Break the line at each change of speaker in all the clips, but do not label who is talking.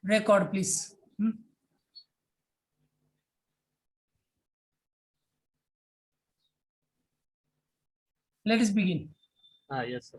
Record, please. Let us begin.
Yes, sir.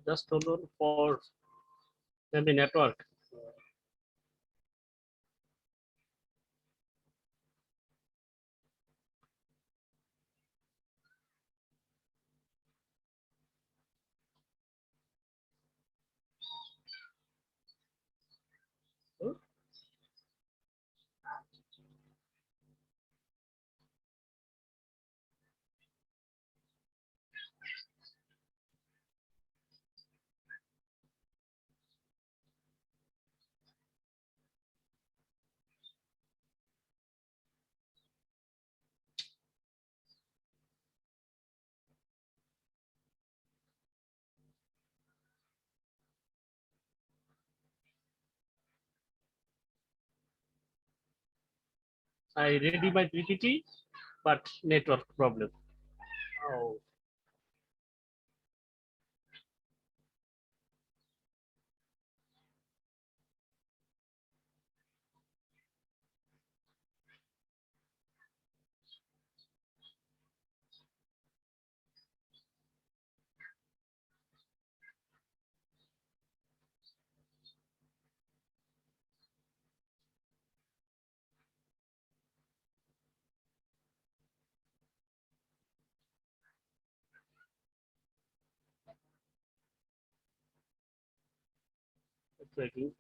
Just hold on for maybe network. I ready my PPT, but network problem. Oh. It's working.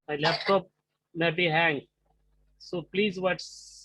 My laptop may be hang. So please what's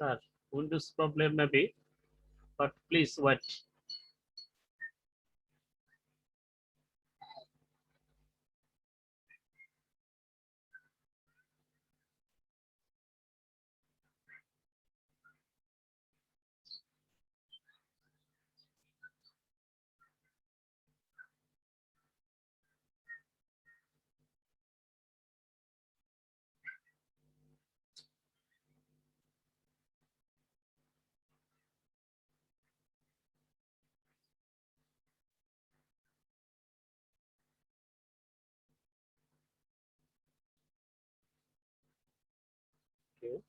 sir? Windows problem maybe, but please wait. Okay.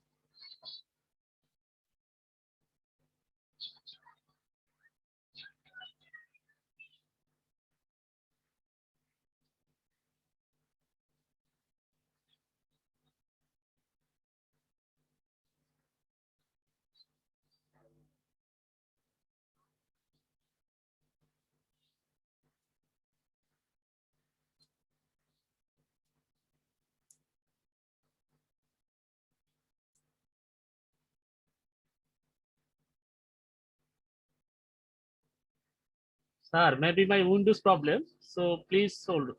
Sir, maybe my Windows problem. So please hold.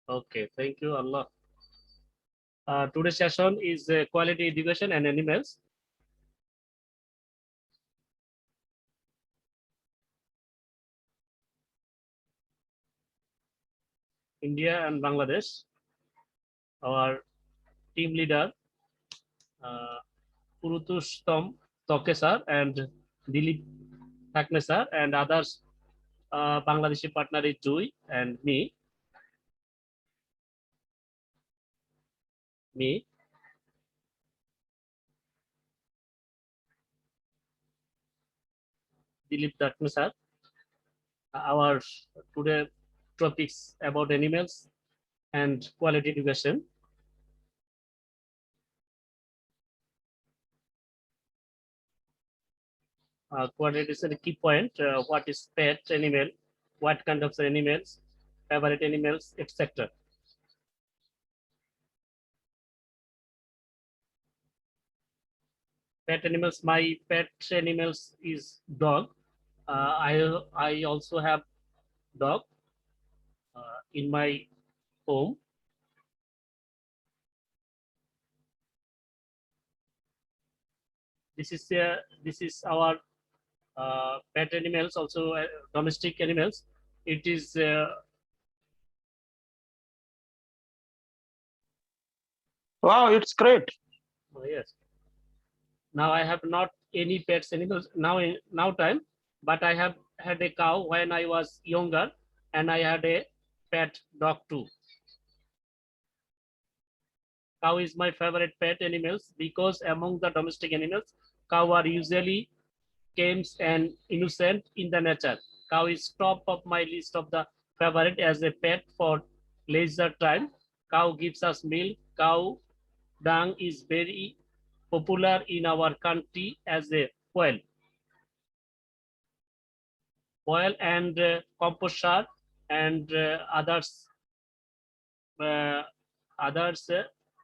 Okay, thank you, Allah. Today's session is quality education and animals. India and Bangladesh. Our team leader, Purushottam Toke sir and Dilip Thakne sir, and others, Bangladeshi partner is Joy and me, Dilip Thakne sir. Our today topics about animals and quality education. Quality is a key point. What is pet animal? What kind of animals? Favorite animals, etc. Pet animals. My pet animals is dog. I also have dog in my home. This is our pet animals, also domestic animals. It is
Wow, it's great.
yes. Now I have not any pets animals now time, but I have had a cow when I was younger, and I had a pet dog too. Cow is my favorite pet animals because among the domestic animals, cow are usually calm and innocent in the nature. Cow is top of my list of the favorite as a pet for leisure time. Cow gives us milk. Cow dung is very popular in our country as a fuel. Oil and compost and uh, others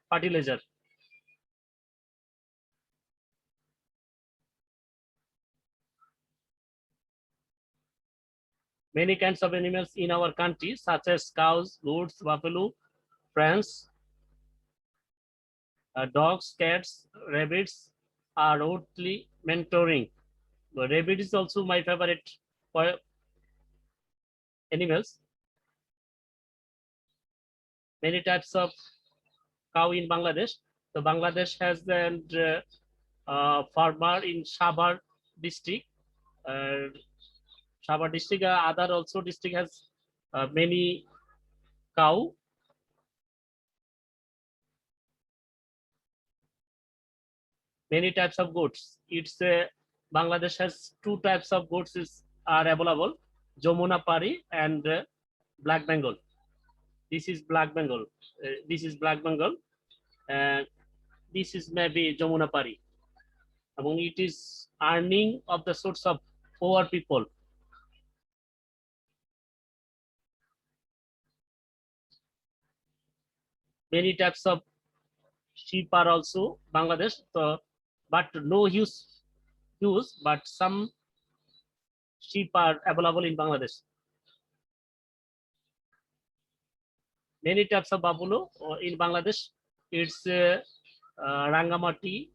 fertilizer. Many kinds of animals in our country, such as cows, goats, buffalo, France, dogs, cats, rabbits, are totally mentoring. Rabbit is also my favorite animals. Many types of cow in Bangladesh. So Bangladesh has an farmer in Sabar district. Sabar district, other also district has many cow. Many types of goats. It's Bangladesh has two types of goats are available: Jamuna Pari and Black Bengal. This is Black Bengal. This is Black Bengal, and this is maybe Jamuna Pari. Among it is earning of the sorts of poor people. Many types of sheep are also Bangladesh, but no use, but some sheep are available in Bangladesh. Many types of buffalo in Bangladesh. It's Rangamati,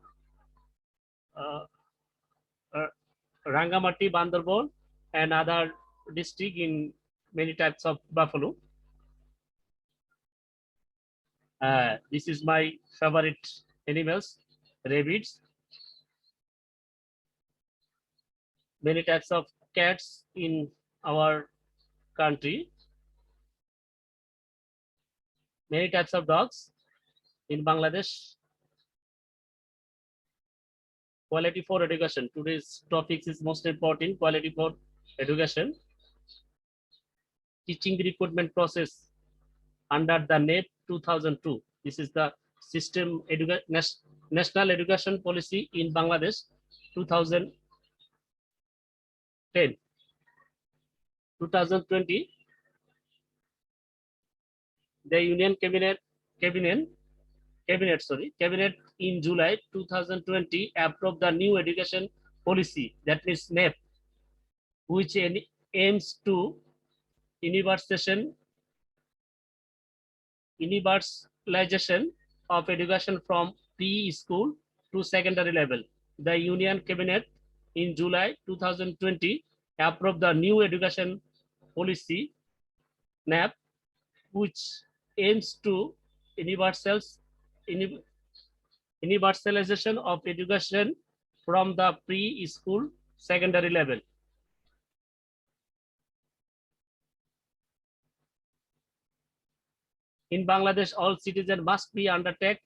Rangamati, Bandarban, and other district in many types of buffalo. This is my favorite animals, rabbits. Many types of cats in our country. Many types of dogs in Bangladesh. Quality for education. Today's topic is most important, quality for education. Teaching recruitment process under the NEP 2002. This is the system national education policy in Bangladesh 2010. 2020, the Union Cabinet in July 2020 approved the new education policy, that means NEP, which aims to universalization of education from preschool to secondary level. The Union Cabinet in July 2020 approved the new education policy, NEP, which aims to universalization of education from the preschool secondary level. In Bangladesh, all citizens must be undertake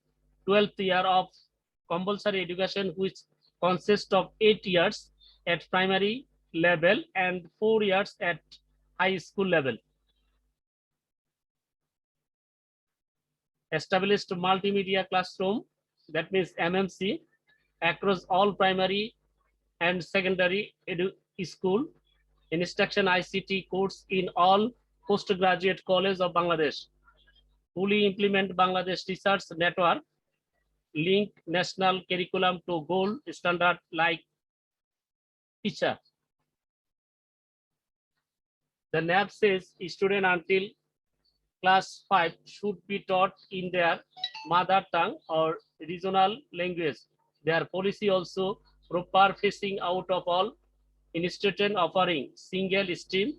12th year of compulsory education, which consists of 8 years at primary level and 4 years at high school level. Established multimedia classroom, that means MMC, across all primary and secondary school. Instruction ICT course in all postgraduate college of Bangladesh. Fully implement Bangladesh Research Network, link national curriculum to gold standard like teacher. The NAP says student until class 5 should be taught in their mother tongue or regional language. Their policy also proper phasing out of all institution offering single stream,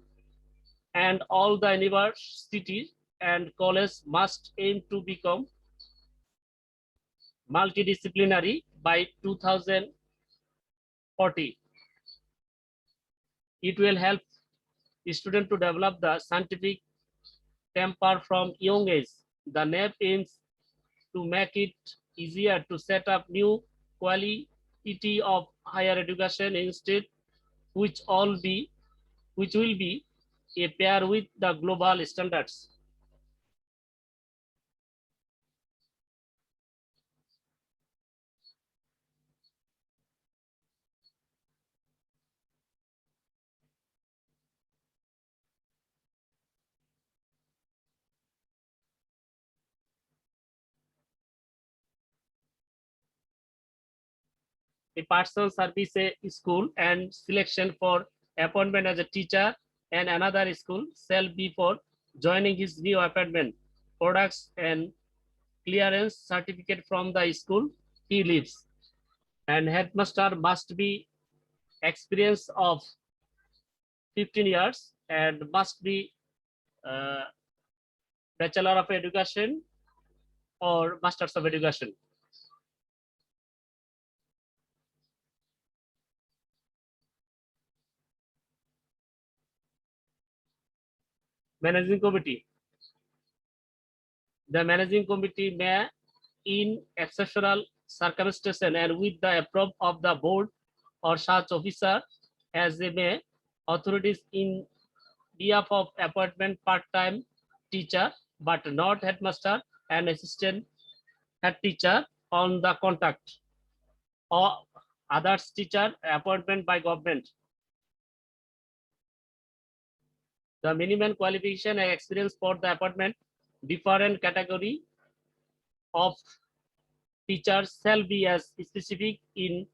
and all the universities and colleges must aim to become multidisciplinary by 2040. It will help students to develop the scientific temper from young age. The NAP aims to make it easier to set up new quality of higher education instead, which will be a pair with the global standards. A person service a school and selection for appointment as a teacher and another school shall be for joining his new appointment products and clearance certificate from the school he lives. And headmaster must be experience of 15 years and must be Bachelor of Education or Masters of Education. Managing Committee. The Managing Committee may, in exceptional circumstances and with the approval of the board or such officer as they may, authorities in behalf of appointment part-time teacher, but not headmaster and assistant head teacher on the contract, or others teacher appointment by government. The minimum qualification and experience for the appointment different category of teachers shall be as specific in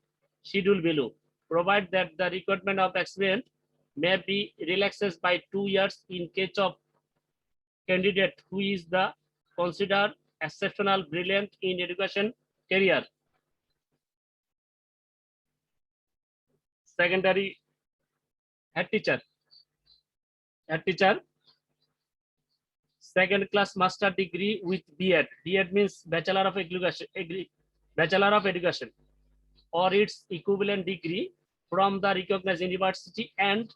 schedule below, provide that the requirement of experience may be relaxed by 2 years in case of candidate who is the considered exceptional brilliant in education career. Secondary head teacher. Second class master degree with B.Ed. B.Ed means Bachelor of Education, or its equivalent degree from the recognized university and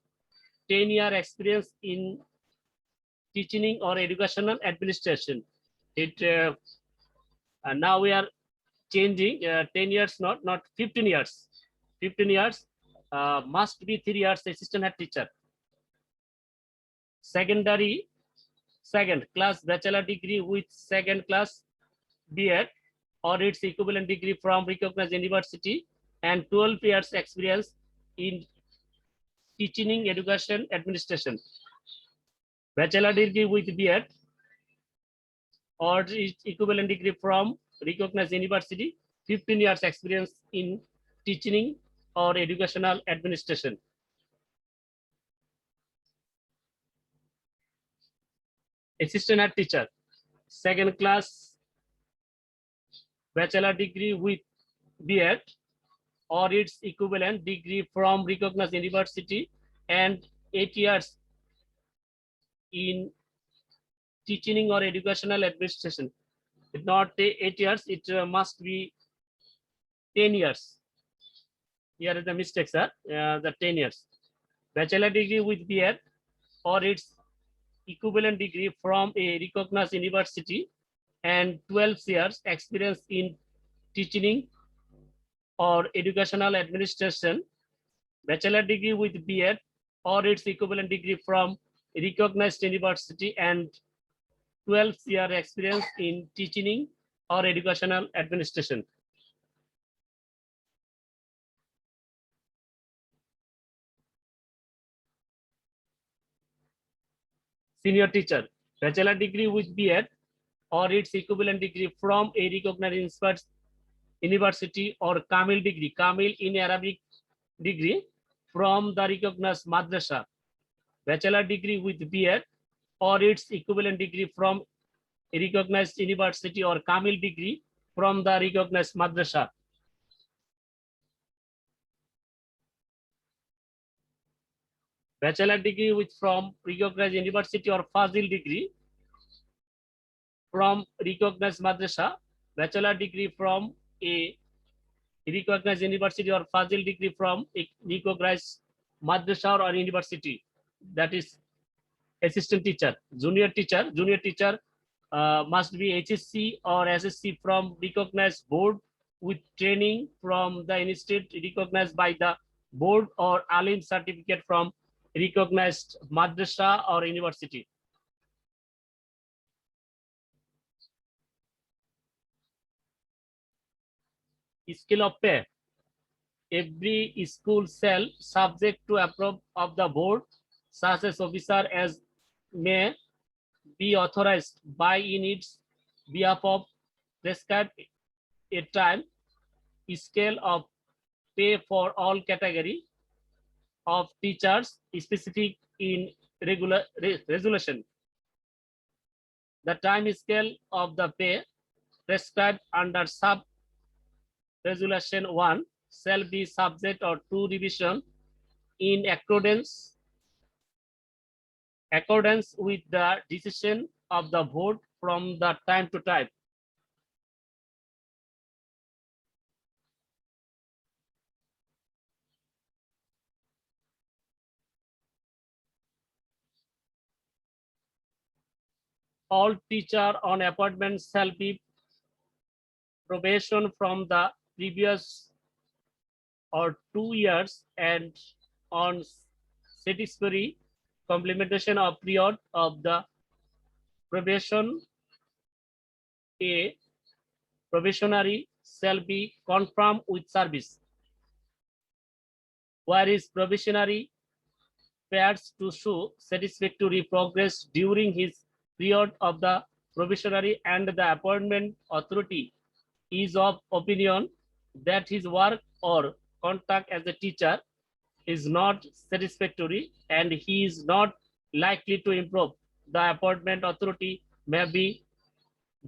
10-year experience in teaching or educational administration. Now we are changing 10 years, not 15 years. 15 years must be 3 years assistant head teacher. Second class bachelor degree with second class B.Ed or its equivalent degree from recognized university and 12 years experience in teaching education administration. Bachelor degree with B.Ed or its equivalent degree from recognized university, 15 years experience in teaching or educational administration. Assistant head teacher, second class bachelor degree with B.Ed or its equivalent degree from recognized university and 8 years in teaching or educational administration. It's not 8 years, it must be 10 years. Here is the mistake, sir. The 10 years. Bachelor degree with BEd or its equivalent degree from a recognized university and 12 years experience in teaching or educational administration. Bachelor degree with BEd or its equivalent degree from a recognized university and 12-year experience in teaching or educational administration. Senior teacher, bachelor degree with BEd or its equivalent degree from a recognized university or Kamil degree, Kamil in Arabic degree from the recognized madrasa. Bachelor degree with BEd or its equivalent degree from a recognized university or Kamil degree from the recognized madrasa. Bachelor degree with from recognized university or Fazil degree from recognized madrasa. Bachelor degree from a recognized university or Fazil degree from a recognized madrasa or university. That is assistant teacher. Junior teacher must be HSC or SSC from recognized board with training from the institute recognized by the board or alim certificate from recognized madrasa or university. Scale of pay. Every school shall subject to approve of the board, such as officer as may be authorized by in its behalf of prescribed a time scale of pay for all category of teachers specific in resolution. The time scale of the pay prescribed under sub resolution 1 shall be subject or to revision in accordance with the decision of the board from the time to time. All teacher on appointment shall be probation from the previous or 2 years and on satisfactory complementation of period of the probation, a probationary shall be confirmed with service, whereas probationary fails to show satisfactory progress during his period of the probationary and the appointment authority is of opinion that his work or contact as a teacher is not satisfactory and he is not likely to improve, the appointment authority may be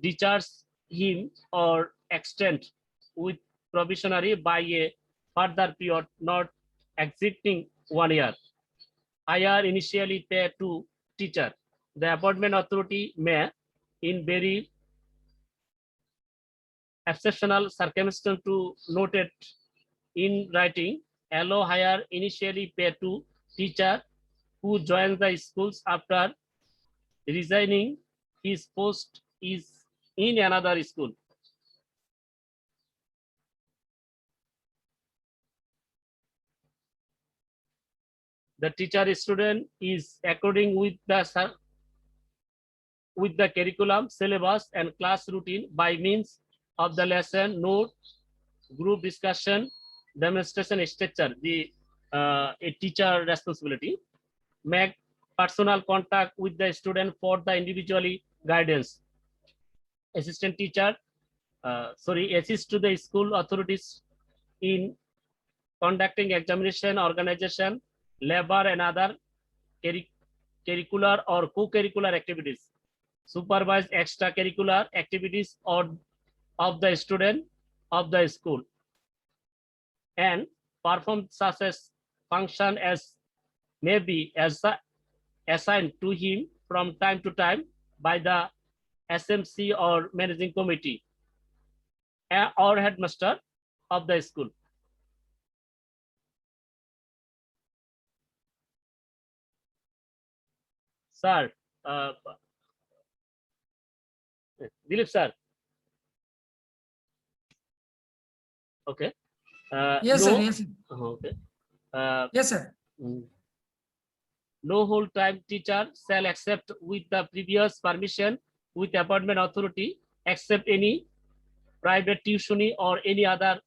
discharge him or extend with probationary by a further period not exceeding 1 year. Higher initially pay to teacher. The appointment authority may, in very exceptional circumstance to note it in writing, allow higher initially pay to teacher who joins the schools after resigning his post is in another school. The teacher student is according with the curriculum, syllabus, and class routine by means of the lesson, note, group discussion, demonstration structure. The a teacher responsibility. Make personal contact with the student for the individually guidance. Assistant teacher, assist to the school authorities in conducting examination, organization, labor, and other curricular or co-curricular activities. Supervise extracurricular activities of the student of the school and perform such as function as may be as assigned to him from time to time by the SMC or managing committee or headmaster of the school. Sir, Dilip sir. Okay.
Yes,
no,
sir. Yes, sir.
Okay.
Yes, sir.
No whole time teacher shall accept with the previous permission with appointment authority except any private tuition or any other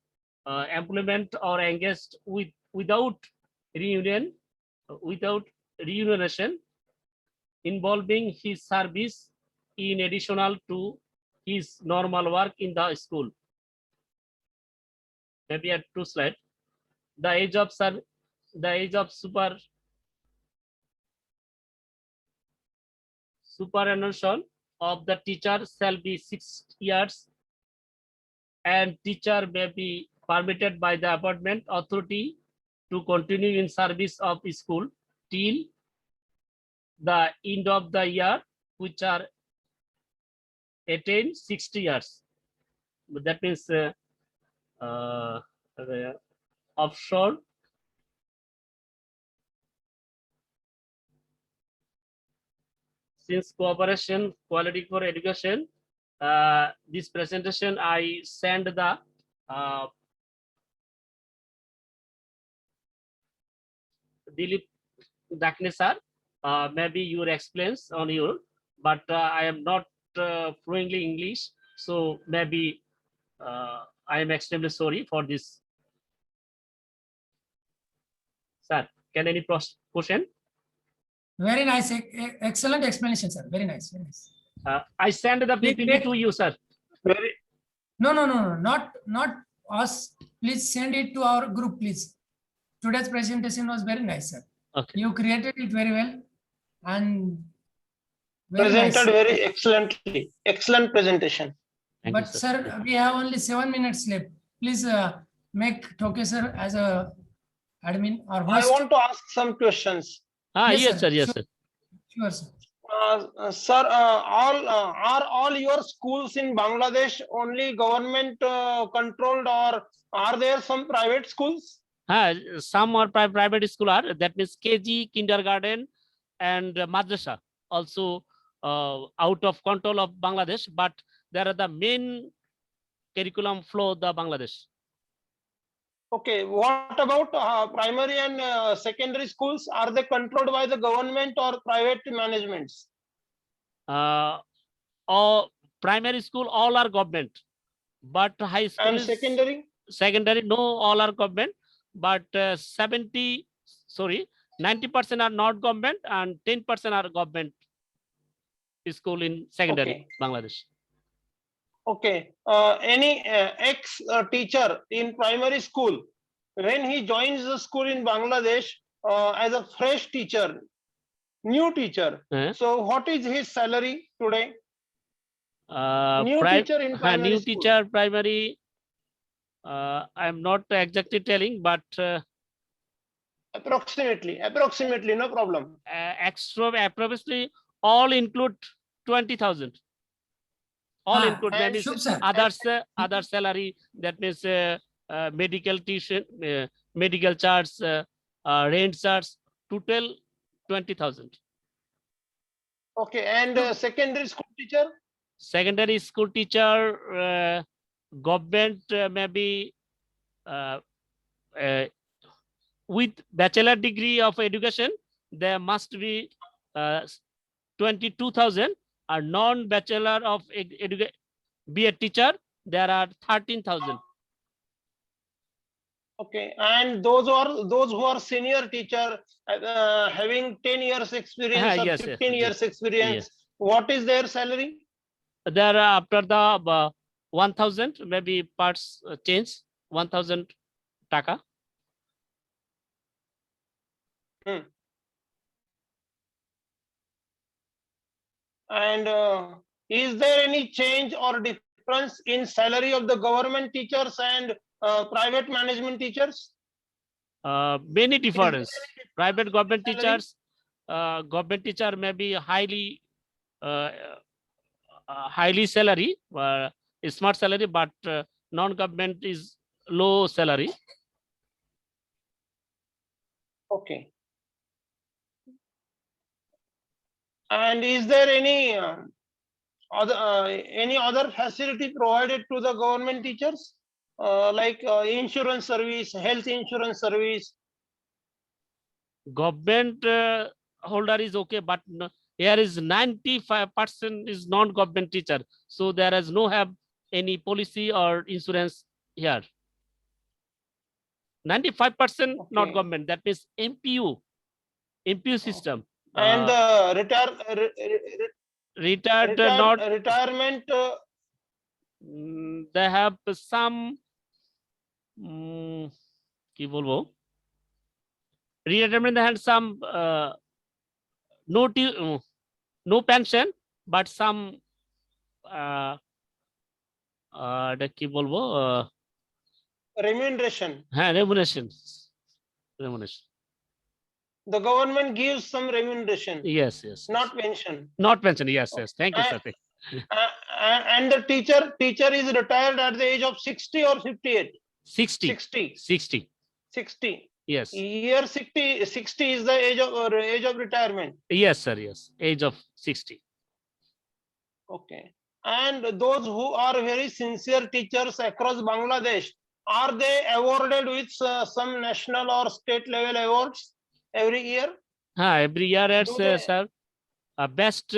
employment or engaged without remuneration involving his service in additional to his normal work in the school. Maybe at 2 slide. The age of superannuation of the teacher shall be 6 years, and teacher may be permitted by the appointment authority to continue in service of school till the end of the year, which are attain 60 years. But that means offshore since cooperation quality for education. This presentation I send the Dilip Dakne sir. Maybe your explains on your, but I am not fluently English, so maybe I am extremely sorry for this. Sir, can any question?
Very nice. Excellent explanation, sir. Very nice. Very nice.
I send the PPT to you, sir.
Very
No, not us. Please send it to our group, please. Today's presentation was very nice, sir.
Okay.
You created it very well and very
presented
nice.
very excellently. Excellent presentation.
Thank
But
you,
sir, we have only 7 minutes left. Please make Thoke sir as a admin or
I
host.
want to ask some questions.
Yes, sir. Yes,
Sure.
sir.
Sure, sir.
Sir, are all your schools in Bangladesh only government controlled, or are there some private schools?
Some are private school are, that means KG, kindergarten, and madrasa also out of control of Bangladesh, but there are the main curriculum flow the Bangladesh.
Okay, what about primary and secondary schools? Are they controlled by the government or private managements?
All primary school all are government, but high school
And
is
secondary?
no, all are government, but 90% are not government and 10% are government school in secondary
Okay.
Bangladesh.
Okay. Any ex-teacher in primary school, when he joins the school in Bangladesh as a fresh teacher, new teacher, so what is his salary today? New teacher in primary
new
school.
teacher primary, I'm not exactly telling, but
Approximately, no problem.
extra approximately all include 20,000. All include
and
maybe
Shubh sir.
other salary, that means medical tuition, medical charge, rent charge, total 20,000.
Okay, and secondary school teacher?
Secondary school teacher, government maybe with bachelor degree of education, there must be 22,000. A non-bachelor of education, be a teacher, there are 13,000.
Okay, and those who are senior teacher, having 10 years experience or
Yes,
15
yes,
years experience,
yes.
what is their salary?
There are after the 1,000 maybe parts change, 1,000 taka.
And is there any change or difference in salary of the government teachers and private management teachers?
Many difference. Private government
Salary?
teachers, government teacher may be highly highly salary, smart salary, but non-government is low salary.
Okay. And is there any any other facility provided to the government teachers? Like insurance service, health insurance service?
Government holder is okay, but here is 95% is non-government teacher. So there is no have any policy or insurance here. 95% not
Okay.
government. That means MPU system.
And
Retired not
retirement
they have some কি বলবো retirement they had some no pension but some এটা কি বলবো
remuneration.
হ্যাঁ remuneration.
The government gives some remuneration,
Yes.
not pension.
Not pension. Yes. Thank you, sir.
And the teacher is retired at the age of 60 or 58?
60.
60.
Yes.
Year 60 is the age of retirement.
Yes, sir. Yes. Age of 60.
Okay. And those who are very sincere teachers across Bangladesh, are they awarded with some national or state level awards every year?
Every year it's
Do they-
sir best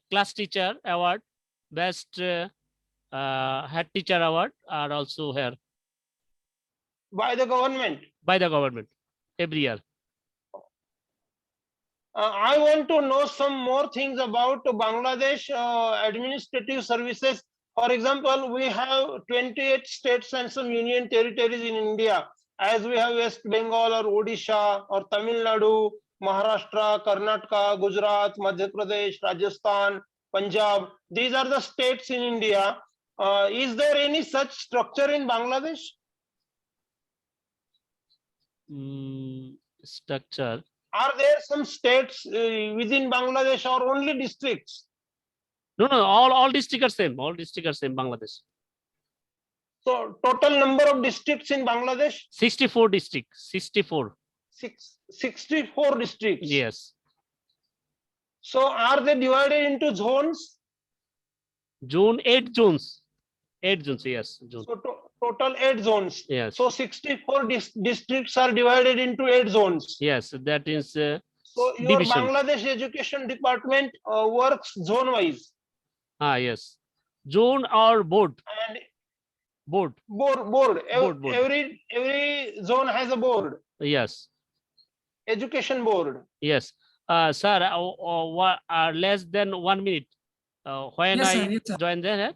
class teacher award, best head teacher award are also here
By the government?
by the government every year.
I want to know some more things about Bangladesh administrative services. For example, we have 28 states and some union territories in India, as we have West Bengal or Odisha or Tamil Nadu, Maharashtra, Karnataka, Gujarat, Madhya Pradesh, Rajasthan, Punjab. These are the states in India. Is there any such structure in Bangladesh?
Structure.
Are there some states within Bangladesh or only districts?
No, all districts are same. All districts are same Bangladesh.
So total number of districts in Bangladesh?
64 districts. 64.
64 districts.
Yes.
So are they divided into zones?
8 zones. 8 zones. Yes. Zone.
So total 8 zones.
Yes.
So 64 districts are divided into 8 zones.
Yes. That is
So your
division.
Bangladesh Education Department works zone wise.
Yes. Zone or board.
And
Board.
board.
Board.
Every zone has a board.
Yes.
Education board.
Yes. Sir, less than 1 minute. When
Yes,
I
sir. Yes, sir.
join there,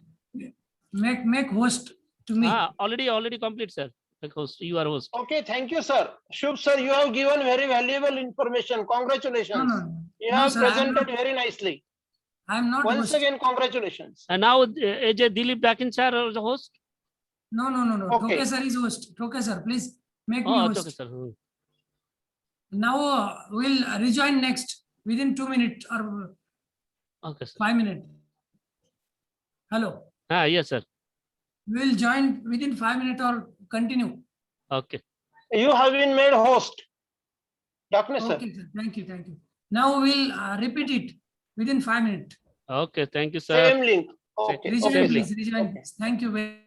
Make host to me.
already complete, sir. Like host, you are host.
Okay, thank you, sir. Shubh, sir, you have given very valuable information. Congratulations.
No.
You
No,
have
sir, I am
presented
not-
very nicely.
I am not
Once
host.
again, congratulations.
And now AJ Dilip Dakin sir is the host.
No.
Okay.
Thoke sir is host. Thoke sir, please make me
Oh,
host.
okay, sir.
Now we'll rejoin next within 2 minutes or
Okay, sir.
5 minutes. Hello.
Yes, sir.
We'll join within 5 minutes or continue.
Okay.
You have been made host. Darkness, sir.
Okay, sir. Thank you. Now we'll repeat it within 5 minutes.
Okay. Thank you, sir.
Same link. Okay.
Rejoin,
Okay.
please. Rejoin.
Okay.
Thank you very